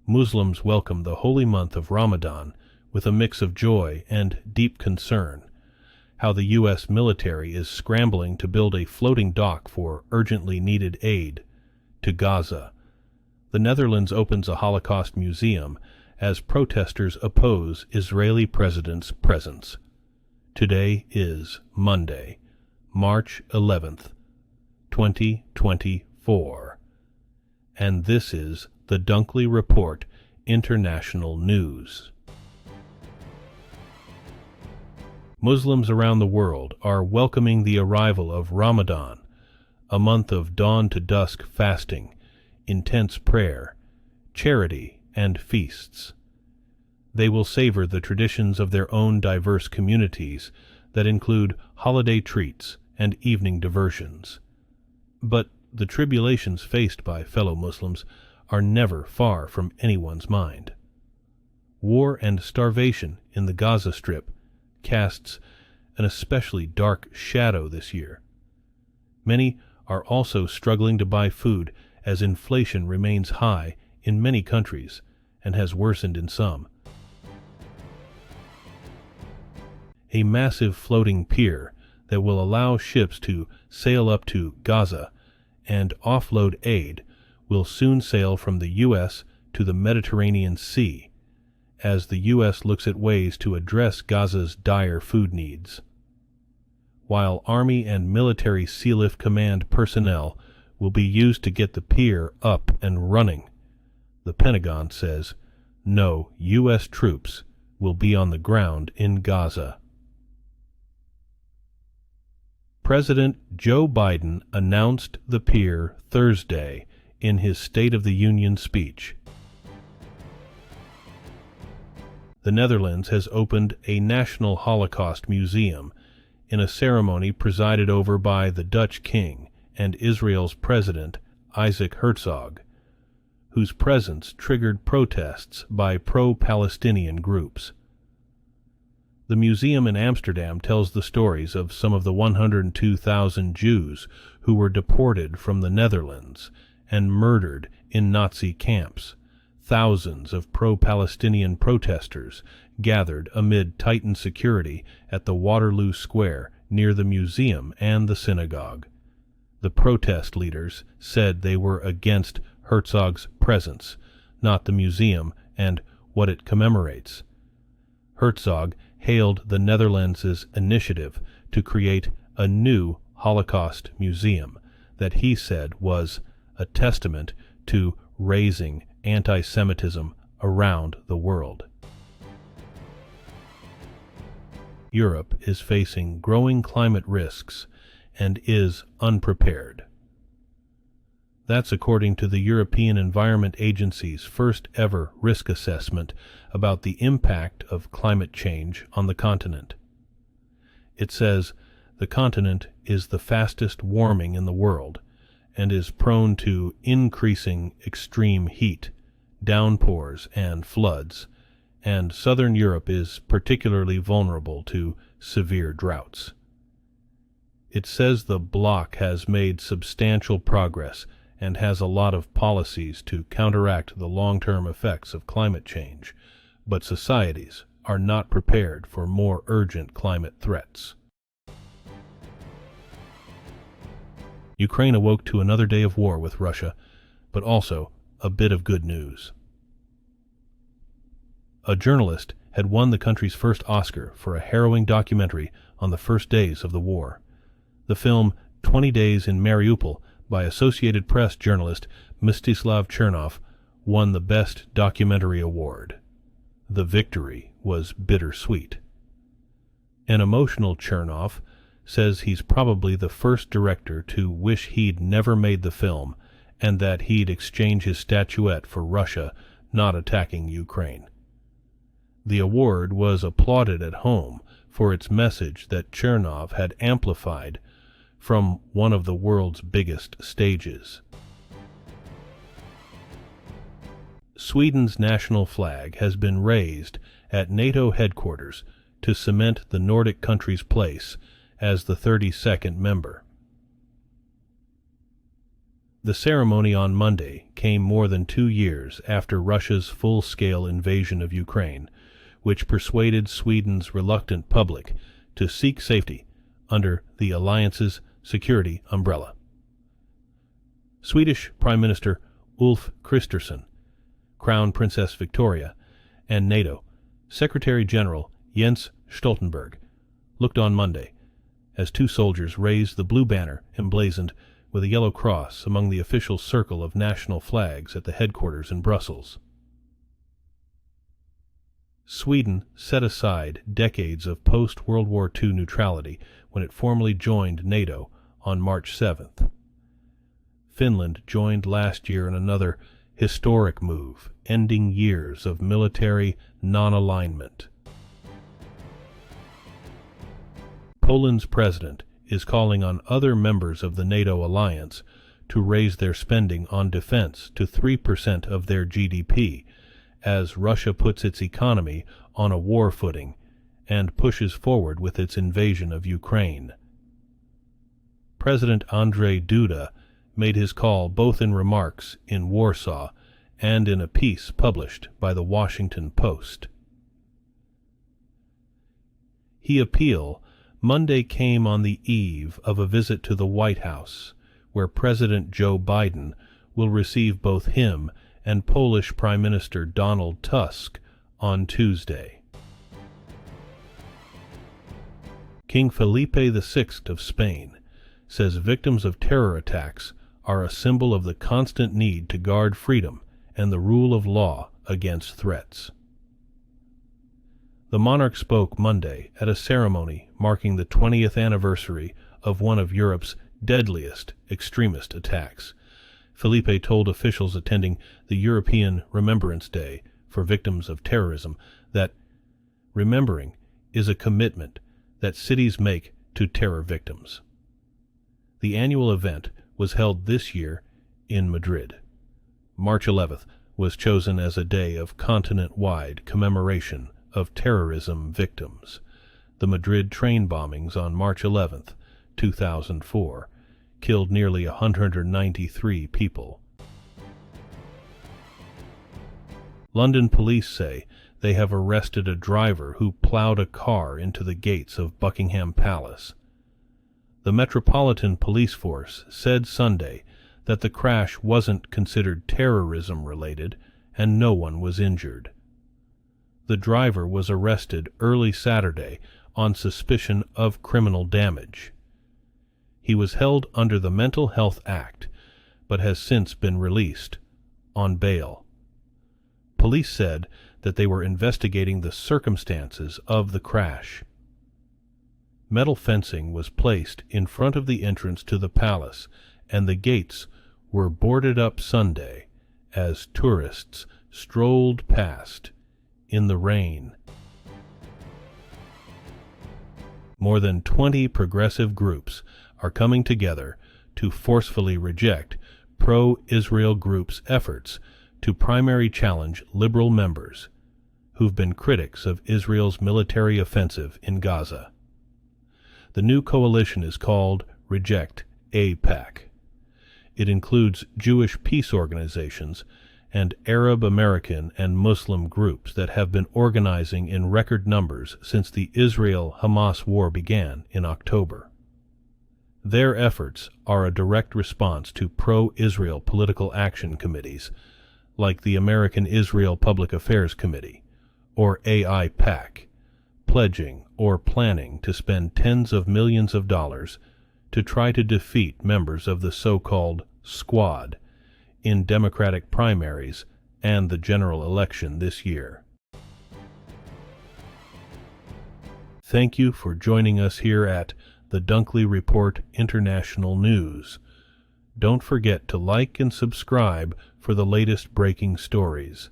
Muslims welcome the holy month of Ramadan with a mix of joy and deep concern. How the U.S. military is scrambling to build a floating dock for urgently needed aid to Gaza. The Netherlands opens a Holocaust Museum as protesters oppose Israeli president's presence. Today is Monday, March 11th, 2024. And this is the Dunkley Report International News. Muslims around the world are welcoming the arrival of Ramadan, a month of dawn-to-dusk fasting, intense prayer, charity, and feasts. They will savor the traditions of their own diverse communities that include holiday treats and evening diversions. But the tribulations faced by fellow Muslims are never far from anyone's mind. War and starvation in the Gaza Strip casts an especially dark shadow this year. Many are also struggling to buy food as inflation remains high in many countries and has worsened in some. A massive floating pier that will allow ships to sail up to Gaza and offload aid will soon sail from the U.S. to the Mediterranean Sea, as the U.S. looks at ways to address Gaza's dire food needs. While Army and military Sealift command personnel will be used to get the pier up and running, the Pentagon says no U.S. troops will be on the ground in Gaza. President Joe Biden announced the pier Thursday in his State of the Union speech. The Netherlands has opened a National Holocaust Museum in a ceremony presided over by the Dutch King and Israel's President Isaac Herzog, whose presence triggered protests by pro-Palestinian groups. The museum in Amsterdam tells the stories of some of the 102,000 Jews who were deported from the Netherlands and murdered in Nazi camps. Thousands of pro-Palestinian protesters gathered amid tightened security at the Waterloo Square near the museum and the synagogue. The protest leaders said they were against Herzog's presence, not the museum and what it commemorates. Herzog hailed the Netherlands' initiative to create a new Holocaust Museum that he said was a testament to raising anti-Semitism around the world. Europe is facing growing climate risks and is unprepared. That's according to the European Environment Agency's first ever risk assessment about the impact of climate change on the continent. It says the continent is the fastest warming in the world and is prone to increasing extreme heat, downpours, and floods, and southern Europe is particularly vulnerable to severe droughts. It says the bloc has made substantial progress and has a lot of policies to counteract the long-term effects of climate change, but societies are not prepared for more urgent climate threats. Ukraine awoke to another day of war with Russia, but also a bit of good news. A journalist had won the country's first Oscar for a harrowing documentary on the first days of the war. The film 20 Days in Mariupol by Associated Press journalist Mstislav Chernov won the Best Documentary Award. The victory was bittersweet. An emotional Chernov says he's probably the first director to wish he'd never made the film and that he'd exchange his statuette for Russia not attacking Ukraine. The award was applauded at home for its message that Chernov had amplified from one of the world's biggest stages. Sweden's national flag has been raised at NATO headquarters to cement the Nordic country's place as the 32nd member. The ceremony on Monday came more than 2 years after Russia's full-scale invasion of Ukraine, which persuaded Sweden's reluctant public to seek safety under the alliance's security umbrella. Swedish Prime Minister Ulf Kristersson, Crown Princess Victoria, and NATO Secretary General Jens Stoltenberg looked on Monday as 2 soldiers raised the blue banner emblazoned with a yellow cross among the official circle of national flags at the headquarters in Brussels. Sweden set aside decades of post-World War II neutrality when it formally joined NATO on March 7th. Finland joined last year in another historic move, ending years of military non-alignment. Poland's president is calling on other members of the NATO alliance to raise their spending on defense to 3% of their GDP, as Russia puts its economy on a war footing and pushes forward with its invasion of Ukraine. President Andrzej Duda made his call both in remarks in Warsaw and in a piece published by the Washington Post. His appeal Monday came on the eve of a visit to the White House, where President Joe Biden will receive both him and Polish Prime Minister Donald Tusk on Tuesday. King Felipe VI of Spain says victims of terror attacks are a symbol of the constant need to guard freedom and the rule of law against threats. The monarch spoke Monday at a ceremony marking the 20th anniversary of one of Europe's deadliest extremist attacks. Felipe told officials attending the European Remembrance Day for victims of terrorism that remembering is a commitment that cities make to terror victims. The annual event was held this year in Madrid. March 11th was chosen as a day of continent-wide commemoration of terrorism victims. The Madrid train bombings on March 11th, 2004, killed nearly 193 people. London police say they have arrested a driver who plowed a car into the gates of Buckingham Palace. The Metropolitan Police Force said Sunday that the crash wasn't considered terrorism-related and no one was injured. The driver was arrested early Saturday on suspicion of criminal damage. He was held under the Mental Health Act, but has since been released on bail. Police said that they were investigating the circumstances of the crash. Metal fencing was placed in front of the entrance to the palace, and the gates were boarded up Sunday as tourists strolled past in the rain. More than 20 progressive groups are coming together to forcefully reject pro-Israel groups' efforts to primary challenge liberal members who've been critics of Israel's military offensive in Gaza. The new coalition is called Reject AIPAC. It includes Jewish peace organizations and Arab American and Muslim groups that have been organizing in record numbers since the Israel-Hamas war began in October. Their efforts are a direct response to pro-Israel political action committees, like the American Israel Public Affairs Committee, or AIPAC, pledging or planning to spend tens of millions of dollars to try to defeat members of the so-called Squad in Democratic primaries and the general election this year. Thank you for joining us here at the Dunkley Report International News. Don't forget to like and subscribe for the latest breaking stories.